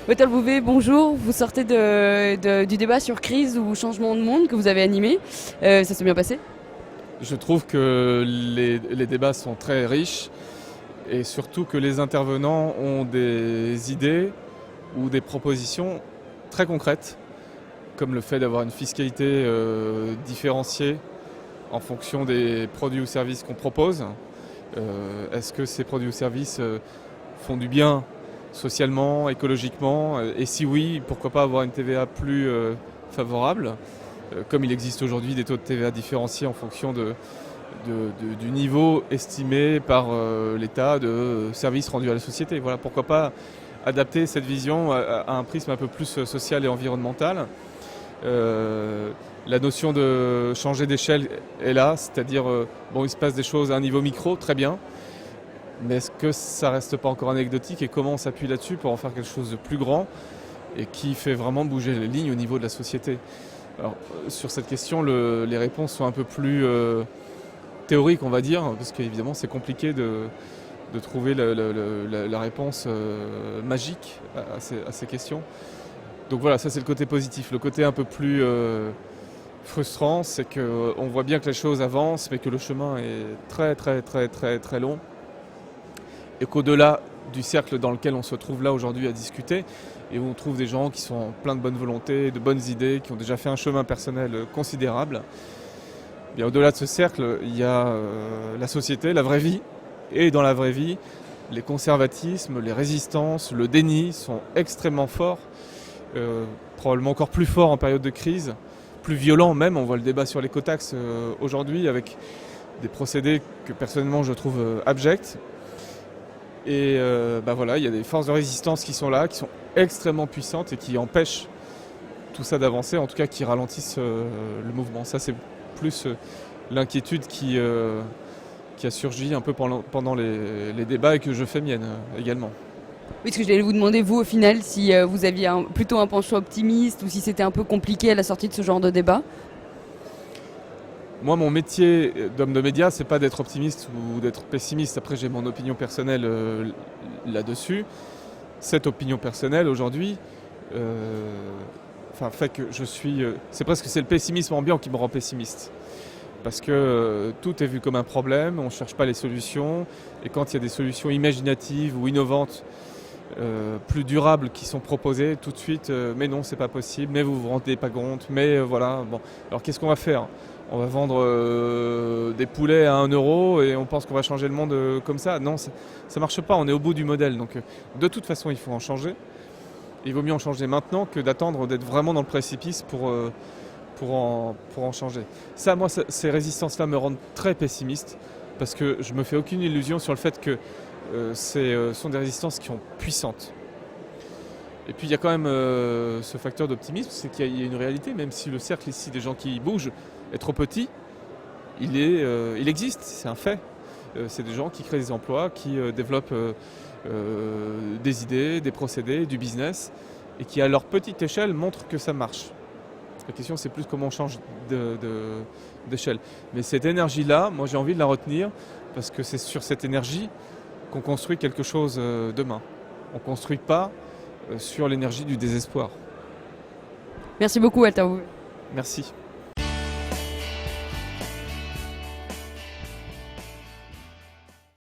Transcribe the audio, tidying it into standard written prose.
Walter Bouvet, bonjour. Vous sortez du débat sur crise ou changement de monde que vous avez animé. Ça s'est bien passé? Je trouve que les débats sont très riches et surtout que les intervenants ont des idées ou des propositions très concrètes, comme le fait d'avoir une fiscalité différenciée en fonction des produits ou services qu'on propose. Est-ce que ces produits ou services font du bien socialement, écologiquement? Et si oui, pourquoi pas avoir une TVA plus favorable, comme il existe aujourd'hui des taux de TVA différenciés en fonction du niveau estimé par l'État de services rendus à la société. Voilà, pourquoi pas adapter cette vision à un prisme un peu plus social et environnemental. La notion de changer d'échelle est là, c'est-à-dire bon, il se passe des choses à un niveau micro, très bien, mais est-ce que ça reste pas encore anecdotique et comment on s'appuie là-dessus pour en faire quelque chose de plus grand et qui fait vraiment bouger les lignes au niveau de la société? Alors, sur cette question, les réponses sont un peu plus théoriques, on va dire, parce qu'évidemment c'est compliqué de trouver la réponse magique à ces questions. Donc voilà, ça c'est le côté positif. Le côté un peu plus frustrant, c'est qu'on voit bien que les choses avancent, mais que le chemin est très très très très très long. Et qu'au-delà du cercle dans lequel on se trouve là aujourd'hui à discuter, et où on trouve des gens qui sont pleins de bonne volonté, de bonnes idées, qui ont déjà fait un chemin personnel considérable, bien au-delà de ce cercle, il y a la société, la vraie vie. Et dans la vraie vie, les conservatismes, les résistances, le déni sont extrêmement forts. Probablement encore plus fort en période de crise, plus violent même. On voit le débat sur l'écotaxe aujourd'hui avec des procédés que personnellement je trouve abjects. Et voilà, il y a des forces de résistance qui sont là, qui sont extrêmement puissantes et qui empêchent tout ça d'avancer, en tout cas qui ralentissent le mouvement. Ça c'est plus l'inquiétude qui a surgi un peu pendant les débats et que je fais mienne également. Oui, parce que j'allais vous demander, vous, au final, si vous aviez plutôt un penchant optimiste ou si c'était un peu compliqué à la sortie de ce genre de débat. Moi, mon métier d'homme de médias, c'est pas d'être optimiste ou d'être pessimiste. Après, j'ai mon opinion personnelle là-dessus. Cette opinion personnelle, aujourd'hui, fait que je suis... c'est le pessimisme ambiant qui me rend pessimiste. Parce que tout est vu comme un problème, on ne cherche pas les solutions. Et quand il y a des solutions imaginatives ou innovantes, plus durables qui sont proposées, tout de suite, mais non, c'est pas possible, mais vous vous rendez pas compte, mais voilà. Bon. Alors qu'est-ce qu'on va faire? On va vendre des poulets à 1 euro et on pense qu'on va changer le monde comme ça? Non, ça marche pas, on est au bout du modèle. Donc de toute façon, il faut en changer. Il vaut mieux en changer maintenant que d'attendre d'être vraiment dans le précipice pour en changer. Ça, moi, ces résistances-là me rendent très pessimiste parce que je me fais aucune illusion sur le fait que ce sont des résistances qui sont puissantes. Et puis il y a quand même ce facteur d'optimisme, c'est qu'il y a une réalité, même si le cercle ici des gens qui bougent est trop petit, il existe, c'est un fait. C'est des gens qui créent des emplois, qui développent des idées, des procédés, du business, et qui à leur petite échelle montrent que ça marche. La question c'est plus comment on change d'échelle. Mais cette énergie-là, moi j'ai envie de la retenir, parce que c'est sur cette énergie qu'on construit quelque chose demain. On ne construit pas sur l'énergie du désespoir. Merci beaucoup, Walter. Merci.